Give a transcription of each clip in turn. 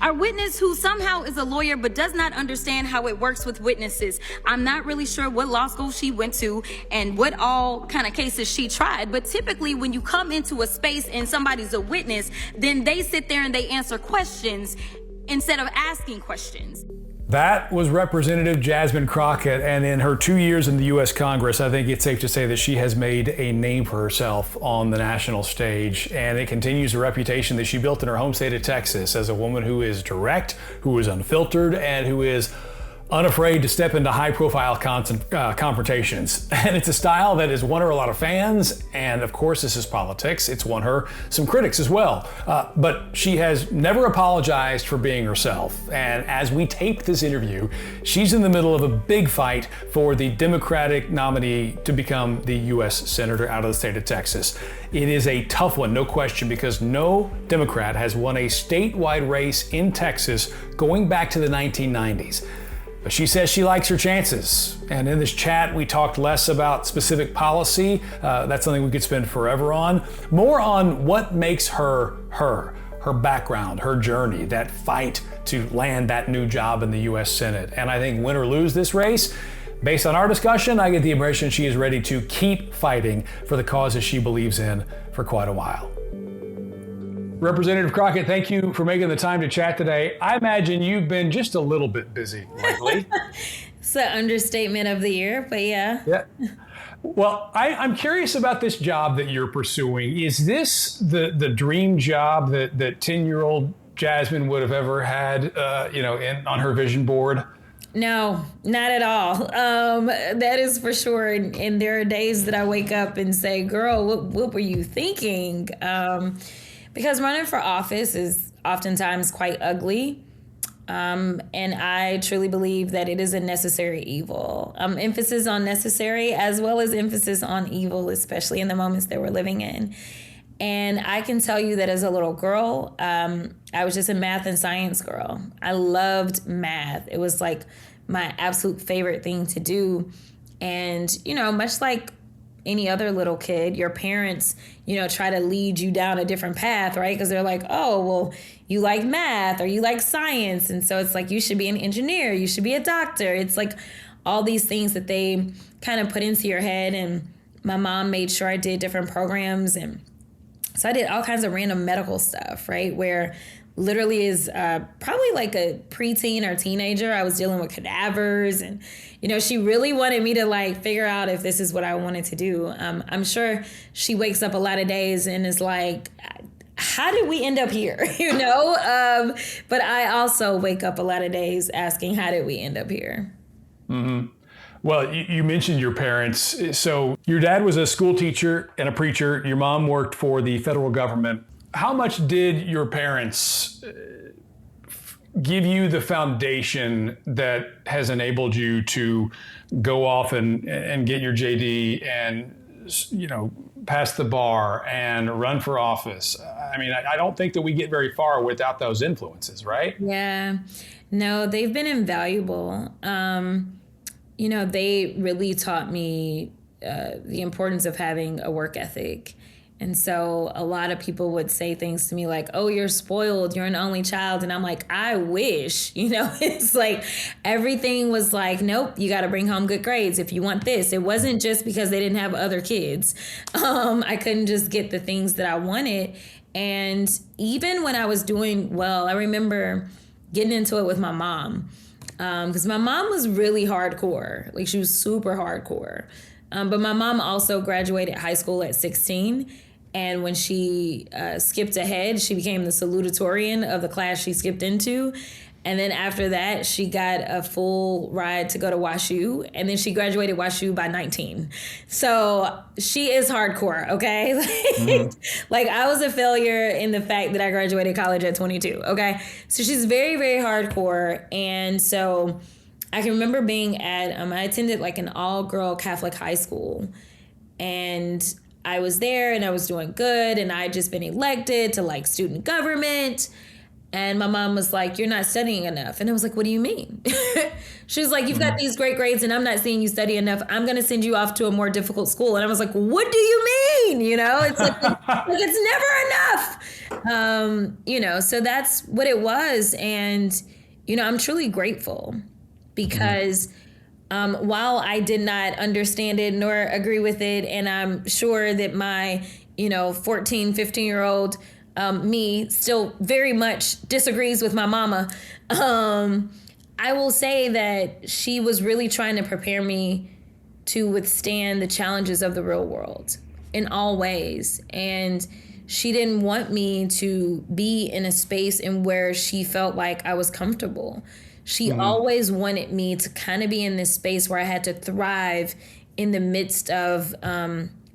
Our witness, who somehow is a lawyer but does not understand how it works with witnesses. I'm not really sure what law school she went to and what all kind of cases she tried, but typically when you come into a space and somebody's a witness, then they sit there and they answer questions instead of asking questions. That was Representative Jasmine Crockett, and in her 2 years in the U.S. Congress, I think it's safe to say that she has made a name for herself on the national stage, and it continues the reputation that she built in her home state of Texas as a woman who is direct, who is unfiltered, and who is unafraid to step into high-profile confrontations. And it's a style that has won her a lot of fans, and of course this is politics. It's won her some critics as well. But she has never apologized for being herself. And as we tape this interview, she's in the middle of a big fight for the Democratic nominee to become the U.S. Senator out of the state of Texas. It is a tough one, no question, because no Democrat has won a statewide race in Texas going back to the 1990s. But she says she likes her chances. And in this chat, we talked less about specific policy. That's something we could spend forever on. More on what makes her her background, her journey, that fight to land that new job in the U.S. Senate. And I think win or lose this race, based on our discussion, I get the impression she is ready to keep fighting for the causes she believes in for quite a while. Representative Crockett, thank you for making the time to chat today. I imagine you've been just a little bit busy lately. It's an understatement of the year, but yeah. Yeah. Well, I'm curious about this job that you're pursuing. Is this the dream job that 10-year-old Jasmine would have ever had, on her vision board? No, not at all. That is for sure. And there are days that I wake up and say, girl, what were you thinking? Because running for office is oftentimes quite ugly. And I truly believe that it is a necessary evil. Emphasis on necessary as well as emphasis on evil, especially in the moments that we're living in. And I can tell you that as a little girl, I was just a math and science girl. I loved math. It was like my absolute favorite thing to do. And, much like any other little kid, your parents, try to lead you down a different path, right? Because they're like, oh, well, you like math or you like science. And so it's like, you should be an engineer, you should be a doctor. It's like all these things that they kind of put into your head. And my mom made sure I did different programs. And so I did all kinds of random medical stuff, right? Where literally is probably like a preteen or teenager, I was dealing with cadavers. And, she really wanted me to figure out if this is what I wanted to do. I'm sure she wakes up a lot of days and is like, how did we end up here? But I also wake up a lot of days asking, how did we end up here? Mm-hmm. Well, you mentioned your parents. So your dad was a school teacher and a preacher. Your mom worked for the federal government. How much did your parents give you the foundation that has enabled you to go off and get your JD and, pass the bar and run for office? I mean, I don't think that we get very far without those influences, right? Yeah. No, they've been invaluable. They really taught me the importance of having a work ethic. And so a lot of people would say things to me like, oh, you're spoiled, you're an only child. And I'm like, I wish, it's like everything was like, nope, you got to bring home good grades if you want this. It wasn't just because they didn't have other kids. I couldn't just get the things that I wanted. And even when I was doing well, I remember getting into it with my mom. Because my mom was really hardcore. She was super hardcore. But my mom also graduated high school at 16. And when she skipped ahead, she became the salutatorian of the class she skipped into. And then after that, she got a full ride to go to WashU. And then she graduated WashU by 19. So she is hardcore, okay? Mm-hmm. I was a failure in the fact that I graduated college at 22, okay? So she's very, very hardcore. And so I can remember being at, I attended an all-girl Catholic high school. And I was there and I was doing good. And I had just been elected to student government. And my mom was like, you're not studying enough. And I was like, what do you mean? She was like, you've got these great grades and I'm not seeing you study enough. I'm going to send you off to a more difficult school. And I was like, what do you mean? You know, it's like, it's never enough. You know, so that's what it was. And, you know, I'm truly grateful because while I did not understand it nor agree with it, and I'm sure that my, you know, 14, 15-year-old me still very much disagrees with my mama. I will say that she was really trying to prepare me to withstand the challenges of the real world in all ways. And she didn't want me to be in a space in where she felt like I was comfortable. She always wanted me to kind of be in this space where I had to thrive in the midst of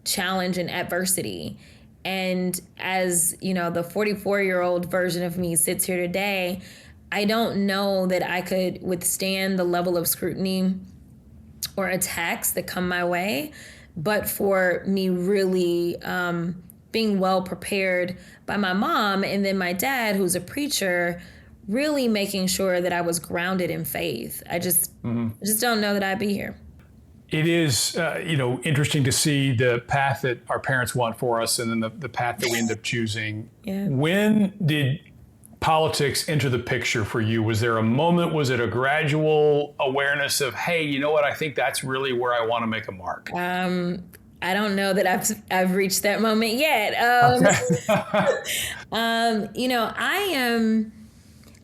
challenge and adversity. And as, you know, the 44-year-old version of me sits here today, I don't know that I could withstand the level of scrutiny or attacks that come my way, but for me really being well prepared by my mom and then my dad, who's a preacher, really making sure that I was grounded in faith. I just don't know that I'd be here. It is, you know, interesting to see the path that our parents want for us and then the path that we end up choosing. Yeah. When did politics enter the picture for you? Was there a moment? Was it a gradual awareness of, hey, you know what? I think that's really where I want to make a mark. I don't know that I've reached that moment yet. You know, I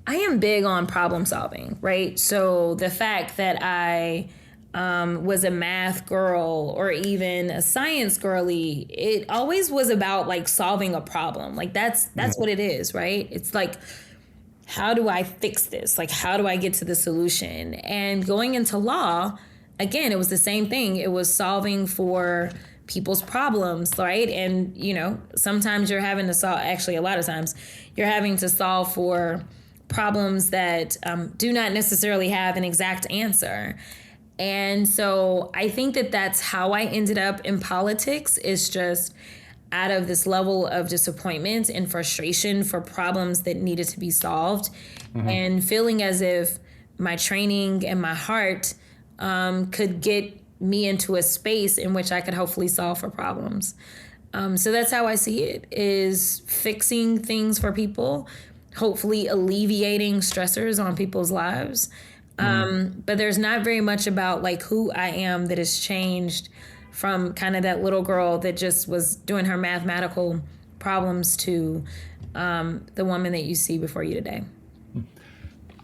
am big on problem solving, right? So the fact that I was a math girl or even a science girly, it always was about like solving a problem. Like that's what it is, right? It's like, how do I fix this? Like, how do I get to the solution? And going into law, again, it was the same thing. It was solving for people's problems, right? And, you know, sometimes you're having to solve, actually a lot of times, you're having to solve for problems that do not necessarily have an exact answer. And so I think that that's how I ended up in politics, is just out of this level of disappointment and frustration for problems that needed to be solved, and feeling as if my training and my heart could get me into a space in which I could hopefully solve for problems. So that's how I see it, is fixing things for people, hopefully alleviating stressors on people's lives. But there's not very much about like who I am that has changed from kind of that little girl that just was doing her mathematical problems to the woman that you see before you today.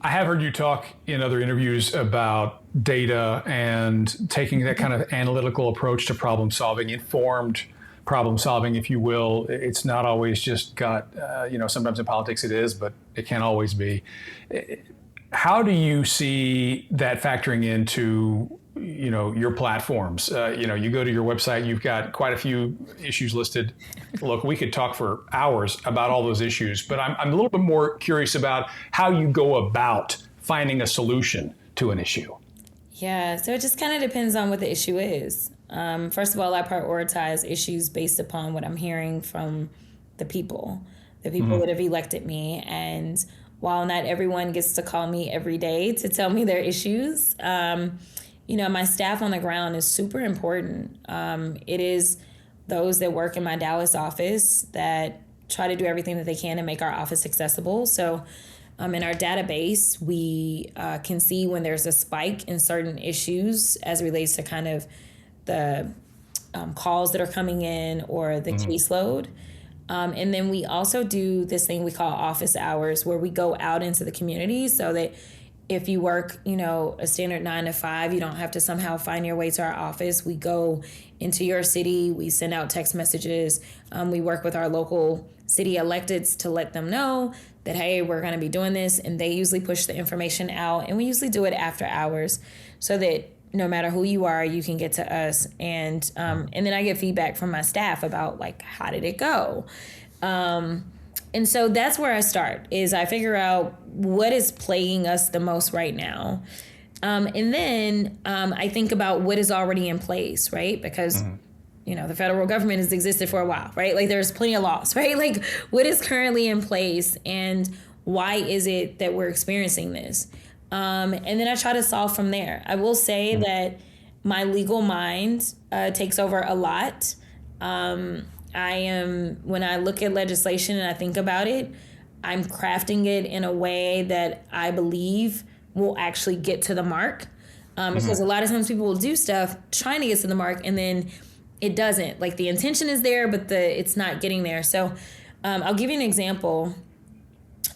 I have heard you talk in other interviews about data and taking that kind of analytical approach to problem solving, informed problem solving, if you will. It's not always just gut. You know, sometimes in politics it is, but it can't always be. How do you see that factoring into, you know, your platforms? You know, you go to your website, you've got quite a few issues listed. Look, we could talk for hours about all those issues, but I'm a little bit more curious about how you go about finding a solution to an issue. Yeah, so it just kind of depends on what the issue is. First of all, I prioritize issues based upon what I'm hearing from the people that have elected me. And while not everyone gets to call me every day to tell me their issues, you know, my staff on the ground is super important. It is those that work in my Dallas office that try to do everything that they can to make our office accessible. So in our database, we can see when there's a spike in certain issues as it relates to kind of the calls that are coming in or the caseload. And then we also do this thing we call office hours, where we go out into the community so that if you work, you know, a standard 9 to 5, you don't have to somehow find your way to our office. We go into your city, we send out text messages, we work with our local city electeds to let them know that, hey, we're going to be doing this. And they usually push the information out. And we usually do it after hours so that no matter who you are, you can get to us. And then I get feedback from my staff about like, how did it go? And so that's where I start, is I figure out what is plaguing us the most right now. And then I think about what is already in place, right? Because, you know, the federal government has existed for a while, right? Like there's plenty of laws, right? Like what is currently in place and Why is it that we're experiencing this? And then I try to solve from there. I will say that my legal mind takes over a lot. When I look at legislation and I think about it, I'm crafting it in a way that I believe will actually get to the mark. Because a lot of times people will do stuff trying to get to the mark and then it doesn't. Like the intention is there, but it's not getting there. So I'll give you an example.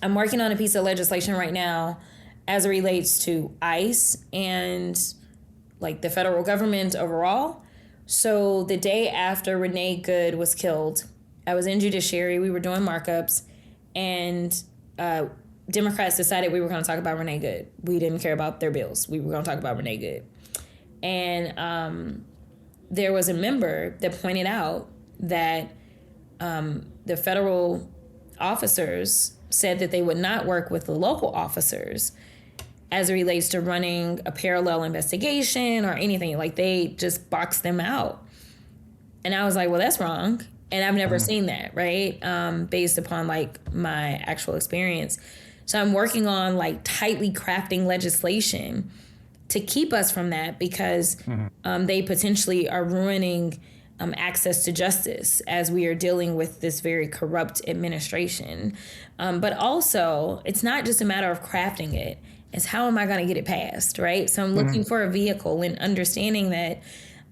I'm working on a piece of legislation right now as it relates to ICE and like the federal government overall. So the day after Renee Good was killed, I was in judiciary. We were doing markups and Democrats decided we were going to talk about Renee Good. We didn't care about their bills. We were going to talk about Renee Good. And there was a member that pointed out that the federal officers said that they would not work with the local officers as it relates to running a parallel investigation or anything. Like they just boxed them out. And I was like, well, that's wrong. And I've never seen that, right? Based upon like my actual experience. So I'm working on like tightly crafting legislation to keep us from that because they potentially are ruining access to justice as we are dealing with this very corrupt administration. But also, it's not just a matter of crafting it. It's how am I going to get it passed, right? So I'm looking for a vehicle and understanding that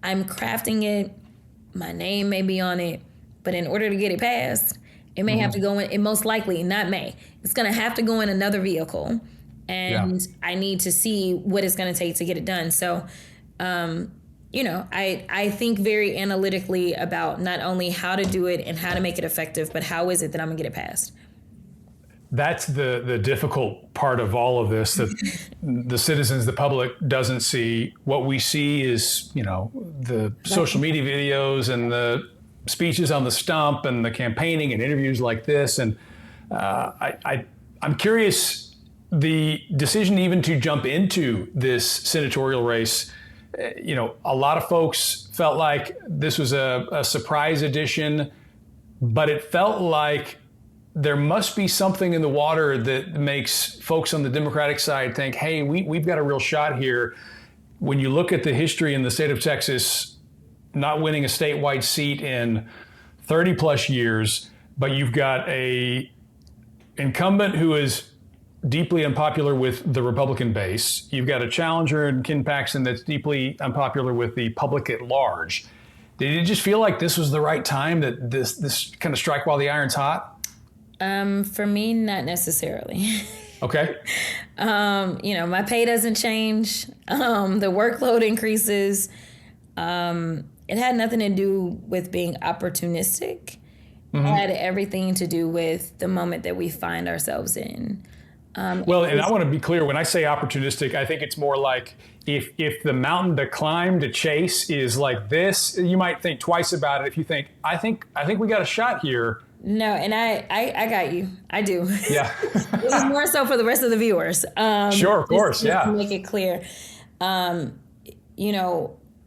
I'm crafting it. My name may be on it, but in order to get it passed, it may have to go in, it most likely, not may, it's going to have to go in another vehicle. And I need to see what it's going to take to get it done. So, I think very analytically about not only how to do it and how to make it effective, but how is it that I'm going to get it passed? That's the difficult part of all of this, that the citizens, the public doesn't see. What we see is, the social media videos and the speeches on the stump and the campaigning and interviews like this. And I'm curious, the decision even to jump into this senatorial race, a lot of folks felt like this was a surprise edition, but it felt like there must be something in the water that makes folks on the Democratic side think, hey, we've got a real shot here. When you look at the history in the state of Texas, not winning a statewide seat in 30 plus years, but you've got a incumbent who is deeply unpopular with the Republican base. You've got a challenger in Ken Paxton that's deeply unpopular with the public at large. Did it just feel like this was the right time, that this kind of strike while the iron's hot? For me, not necessarily. Okay. My pay doesn't change. The workload increases. It had nothing to do with being opportunistic. It had everything to do with the moment that we find ourselves in. And I want to be clear, when I say opportunistic, I think it's more like if the mountain to climb, to chase is like this, you might think twice about it. If you think, I think we got a shot here. No, and I got you. I do. Yeah. This is more so for the rest of the viewers. Sure, of course, just to make it clear.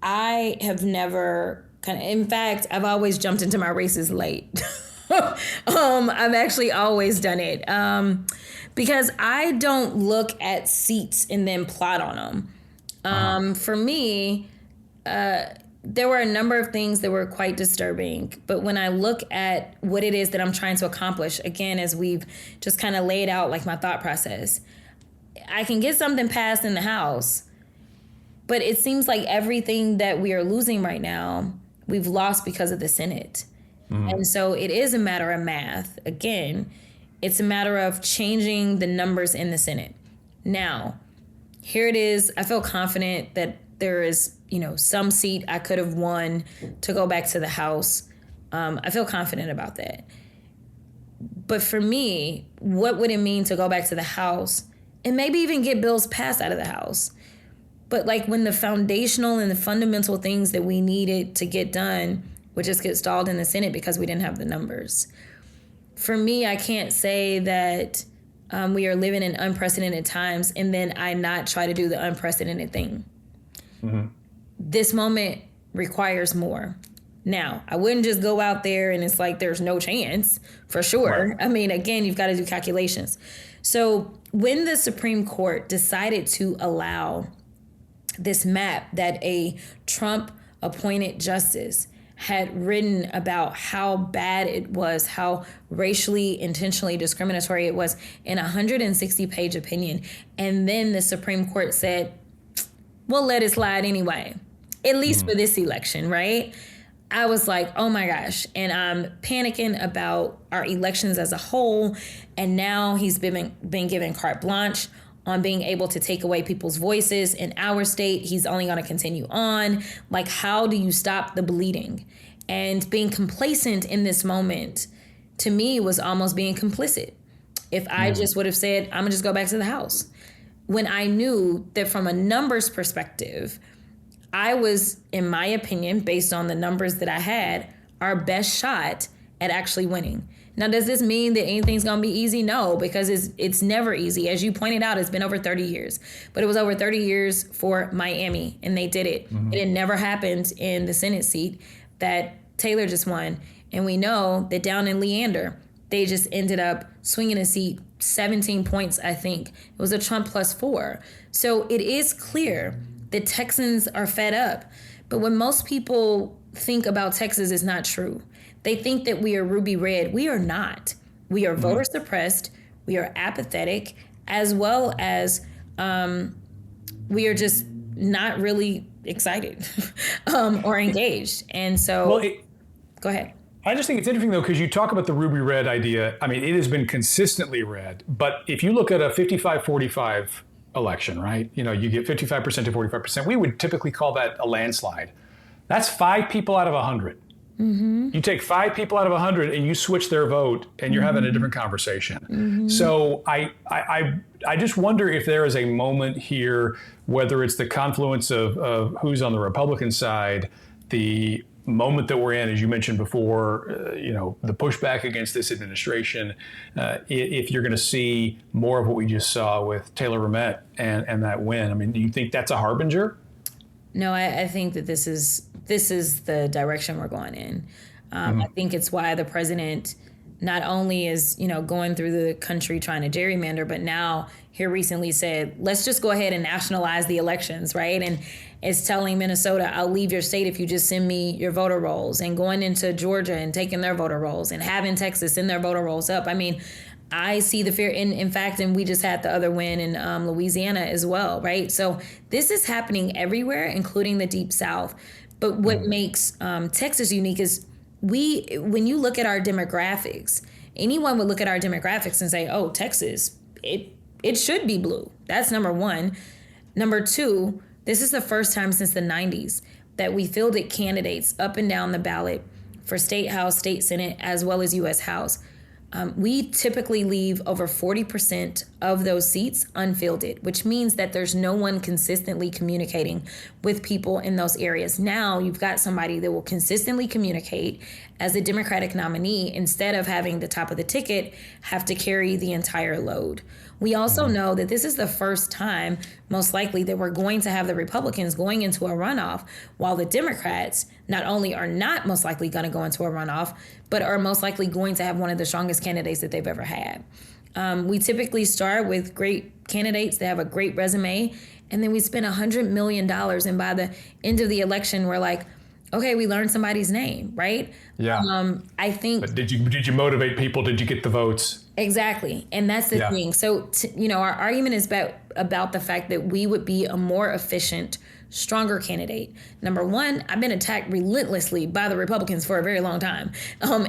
I have never in fact, I've always jumped into my races late. I've actually always done it. Because I don't look at seats and then plot on them. For me, there were a number of things that were quite disturbing. But when I look at what it is that I'm trying to accomplish, again, as we've just kind of laid out like my thought process, I can get something passed in the House, but it seems like everything that we are losing right now, we've lost because of the Senate. And so it is a matter of math. Again, it's a matter of changing the numbers in the Senate. Now, here it is. I feel confident that there is, some seat I could have won to go back to the House. I feel confident about that. But for me, what would it mean to go back to the House and maybe even get bills passed out of the House? But like when the foundational and the fundamental things that we needed to get done would just get stalled in the Senate because we didn't have the numbers. For me, I can't say that we are living in unprecedented times and then I not try to do the unprecedented thing. This moment requires more. Now, I wouldn't just go out there and it's like there's no chance, for sure. Right. I mean, again, you've got to do calculations. So when the Supreme Court decided to allow this map that a Trump appointed justice had written about how bad it was, how racially intentionally discriminatory it was in a 160-page opinion, and then the Supreme Court said, we'll let it slide anyway, at least for this election, right? I was like, oh my gosh. And I'm panicking about our elections as a whole. And now he's been given carte blanche on being able to take away people's voices in our state. He's only going to continue on. Like, how do you stop the bleeding? And being complacent in this moment, to me, was almost being complicit. If I just would have said, I'm going to just go back to the House. When I knew that from a numbers perspective, I was, in my opinion, based on the numbers that I had, our best shot at actually winning. Now, does this mean that anything's going to be easy? No, because it's never easy. As you pointed out, it's been over 30 years. But it was over 30 years for Miami, and they did it. Mm-hmm. It had never happened in the Senate seat that Taylor just won. And we know that down in Leander, they just ended up swinging a seat 17 points, I think. It was a Trump +4. So it is clear the Texans are fed up. But what most people think about Texas is not true. They think that we are ruby red. We are not. We are voter suppressed. We are apathetic, as well as we are just not really excited or engaged. And so, go ahead. I just think it's interesting, though, because you talk about the ruby red idea. I mean, it has been consistently red. But if you look at a 55-45 election, right? You know, you get 55% to 45%. We would typically call that a landslide. That's 5 people out of 100. Mm-hmm. You take 5 people out of 100 and you switch their vote, and you're having a different conversation. Mm-hmm. So I just wonder if there is a moment here, whether it's the confluence of who's on the Republican side, the moment that we're in, as you mentioned before, the pushback against this administration, if you're going to see more of what we just saw with Taylor Ramett and that win. I mean, do you think that's a harbinger? No, I think that this is the direction we're going in. I think it's why the president not only is, going through the country trying to gerrymander, but now here recently said, let's just go ahead and nationalize the elections, right? And it's telling Minnesota, I'll leave your state if you just send me your voter rolls, and going into Georgia and taking their voter rolls, and having Texas send their voter rolls up. I mean, I see the fear in fact, and we just had the other win in Louisiana as well, right? So this is happening everywhere, including the Deep South. But what makes Texas unique is when you look at our demographics, anyone would look at our demographics and say, oh, Texas, it should be blue. That's number one. Number two, this is the first time since the 90s that we fielded candidates up and down the ballot for state house, state senate, as well as U.S. House. We typically leave over 40% of those seats unfielded, which means that there's no one consistently communicating with people in those areas. Now you've got somebody that will consistently communicate as a Democratic nominee, instead of having the top of the ticket have to carry the entire load. We also know that this is the first time, most likely, that we're going to have the Republicans going into a runoff, while the Democrats not only are not most likely going to go into a runoff, but are most likely going to have one of the strongest candidates that they've ever had. We typically start with great candidates that have a great resume, and then we spend $100 million, and by the end of the election, we're like, okay, we learned somebody's name, right? Yeah. I think. But did you motivate people? Did you get the votes? Exactly, and that's the thing. So, our argument is about the fact that we would be a more efficient, stronger candidate. Number one, I've been attacked relentlessly by the Republicans for a very long time,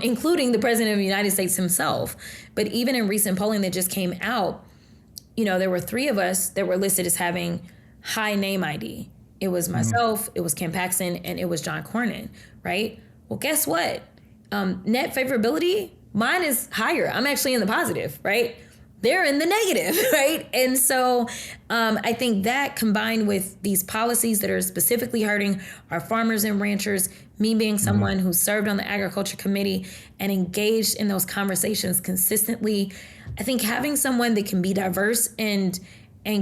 including the President of the United States himself. But even in recent polling that just came out, there were 3 of us that were listed as having high name ID. It was myself, it was Ken Paxton, and it was John Cornyn, right? Well, guess what? Net favorability, mine is higher. I'm actually in the positive, right? They're in the negative, right? And so I think that, combined with these policies that are specifically hurting our farmers and ranchers, me being someone who served on the Agriculture Committee and engaged in those conversations consistently, I think having someone that can be diverse and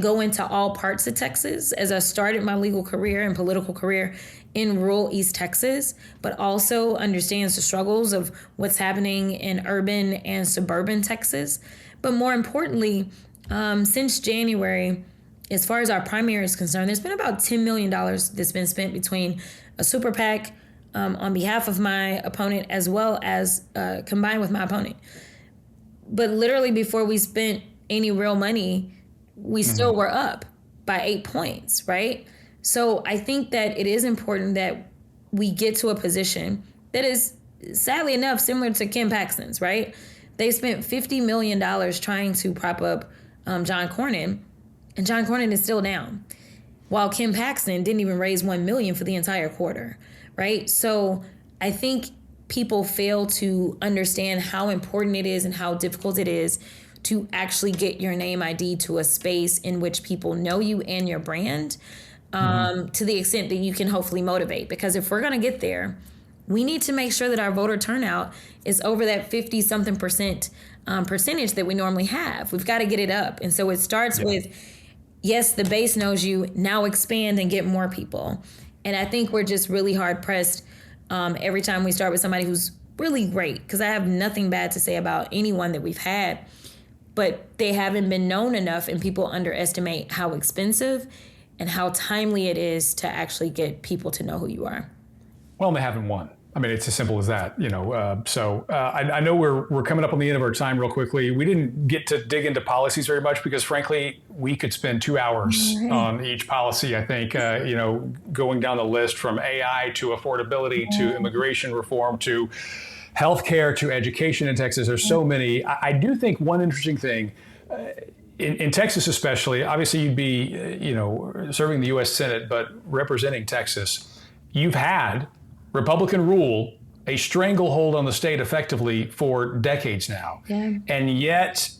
go into all parts of Texas, as I started my legal career and political career in rural East Texas, but also understands the struggles of what's happening in urban and suburban Texas, But more importantly, since January, as far as our primary is concerned, there's been about $10 million that's been spent between a super PAC on behalf of my opponent, as well as combined with my opponent. But literally before we spent any real money, we still were up by 8 points, right? So I think that it is important that we get to a position that is, sadly enough, similar to Kim Paxton's, right? They spent $50 million trying to prop up John Cornyn, and John Cornyn is still down, while Kim Paxton didn't even raise $1 million for the entire quarter, right? So I think people fail to understand how important it is and how difficult it is to actually get your name ID to a space in which people know you and your brand, to the extent that you can hopefully motivate. Because if we're going to get there, we need to make sure that our voter turnout is over that 50-something percentage that we normally have. We've got to get it up. And so it starts with, yes, the base knows you, now expand and get more people. And I think we're just really hard pressed every time we start with somebody who's really great, because I have nothing bad to say about anyone that we've had, but they haven't been known enough, and people underestimate how expensive and how timely it is to actually get people to know who you are. Well, and they haven't won. I mean, it's as simple as that, you know. I know we're coming up on the end of our time real quickly. We didn't get to dig into policies very much because, frankly, we could spend 2 hours on each policy. I think, you know, going down the list from AI to affordability to immigration reform to healthcare to education in Texas. There's so many. I do think one interesting thing in Texas, especially, obviously you'd be, you know, serving the U.S. Senate, but representing Texas. You've had Republican rule, a stranglehold on the state effectively for decades now. Yeah. And yet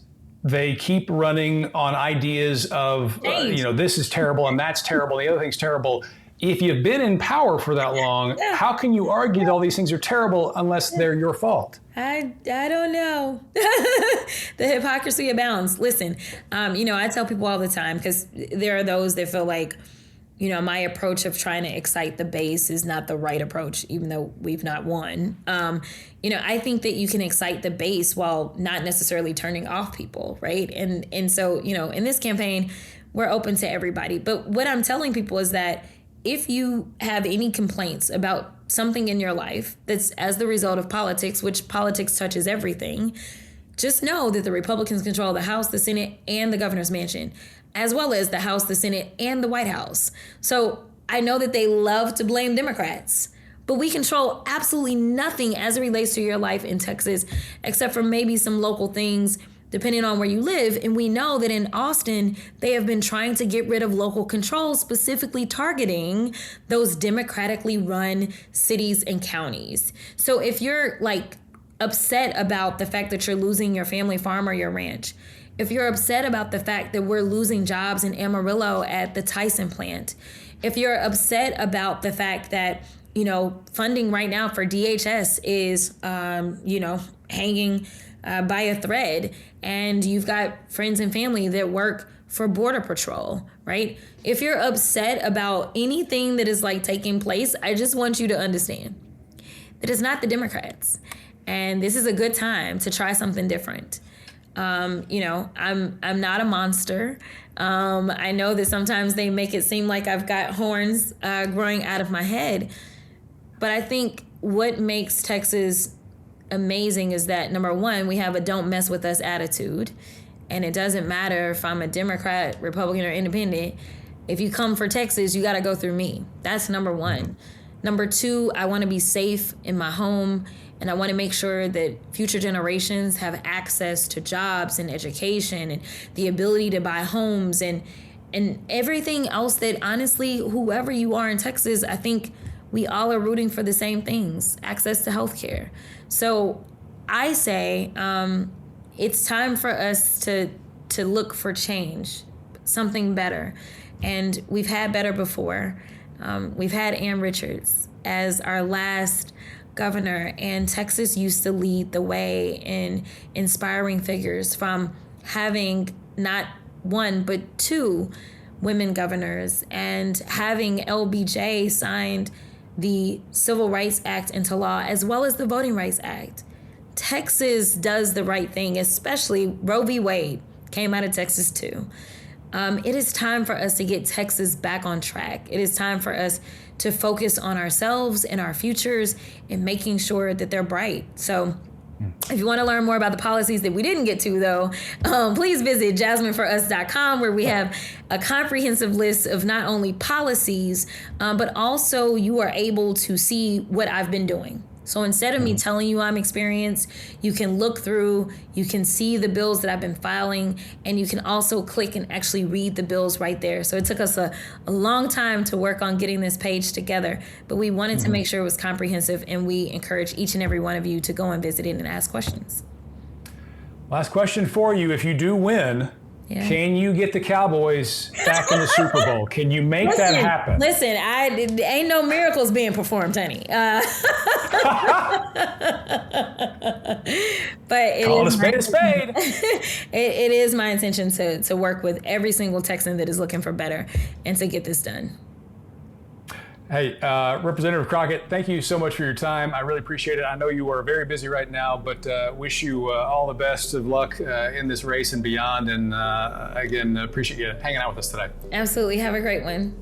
they keep running on ideas of, you know, this is terrible and that's terrible and the other thing's terrible. If you've been in power for that long, how can you argue that all these things are terrible unless they're your fault? I don't know. The hypocrisy abounds. Listen, you know, I tell people all the time, because there are those that feel like, you know, my approach of trying to excite the base is not the right approach, even though we've not won. You know, I think that you can excite the base while not necessarily turning off people, right? And so, you know, in this campaign, we're open to everybody. But what I'm telling people is that if you have any complaints about something in your life that's as the result of politics, which politics touches everything, just know that the Republicans control the House, the Senate, and the governor's mansion, as well as the House, the Senate, and the White House. So I know that they love to blame Democrats, but we control absolutely nothing as it relates to your life in Texas, except for maybe some local things depending on where you live. And we know that in Austin, they have been trying to get rid of local control, specifically targeting those democratically run cities and counties. So if you're like upset about the fact that you're losing your family farm or your ranch, if you're upset about the fact that we're losing jobs in Amarillo at the Tyson plant, if you're upset about the fact that, you know, funding right now for DHS is, you know, hanging by a thread, and you've got friends and family that work for Border Patrol, right? If you're upset about anything that is like taking place, I just want you to understand that it's not the Democrats. And this is a good time to try something different. You know, I'm not a monster. I know that sometimes they make it seem like I've got horns growing out of my head. But I think what makes Texas amazing is that, number one, we have a don't mess with us attitude. And it doesn't matter if I'm a Democrat, Republican, or independent. If you come for Texas, you got to go through me. That's number one. Number two, I want to be safe in my home. And I want to make sure that future generations have access to jobs and education and the ability to buy homes and everything else that, honestly, whoever you are in Texas, I think we all are rooting for the same things, access to healthcare. So I say it's time for us to look for change, something better. And we've had better before. We've had Ann Richards as our last governor, and Texas used to lead the way in inspiring figures, from having not one but two women governors, and having LBJ signed the Civil Rights Act into law, as well as the Voting Rights Act. Texas does the right thing, especially Roe v. Wade came out of Texas too. It is time for us to get Texas back on track. It is time for us to focus on ourselves and our futures and making sure that they're bright. So if you want to learn more about the policies that we didn't get to, though, please visit jasmineforus.com, where we have a comprehensive list of not only policies, but also you are able to see what I've been doing. So instead of me telling you I'm experienced, you can look through, you can see the bills that I've been filing, and you can also click and actually read the bills right there. So it took us a long time to work on getting this page together, but we wanted to make sure it was comprehensive, and we encourage each and every one of you to go and visit it and ask questions. Last question for you. If you do win, can you get the Cowboys back in the Super Bowl? Can you make that happen? Listen, ain't no miracles being performed, honey. But Call it a spade. It is my intention to work with every single Texan that is looking for better and to get this done. Hey, Representative Crockett, thank you so much for your time. I really appreciate it. I know you are very busy right now, but wish you all the best of luck in this race and beyond. And again, appreciate you hanging out with us today. Absolutely. Have a great one.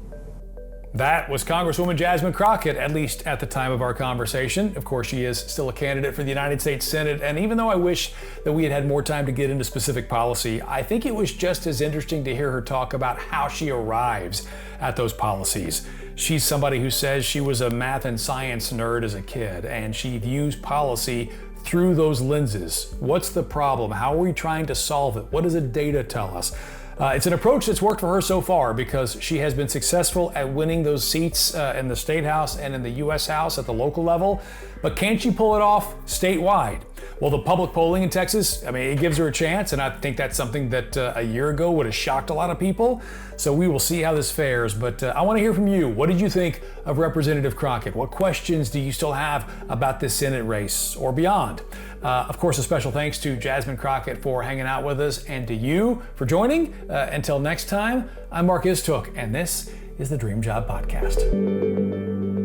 That was Congresswoman Jasmine Crockett, at least at the time of our conversation. Of course, she is still a candidate for the United States Senate. And even though I wish that we had had more time to get into specific policy, I think it was just as interesting to hear her talk about how she arrives at those policies. She's somebody who says she was a math and science nerd as a kid, and she views policy through those lenses. What's the problem? How are we trying to solve it? What does the data tell us? It's an approach that's worked for her so far because she has been successful at winning those seats in the State House and in the U.S. House at the local level. But can she pull it off statewide? Well, the public polling in Texas, I mean, it gives her a chance, and I think that's something that a year ago would have shocked a lot of people. So we will see how this fares, but I want to hear from you. What did you think of Representative Crockett? What questions do you still have about this Senate race or beyond? Of course, a special thanks to Jasmine Crockett for hanging out with us and to you for joining. Until next time, I'm Mark Istook, and this is the Dream Job Podcast.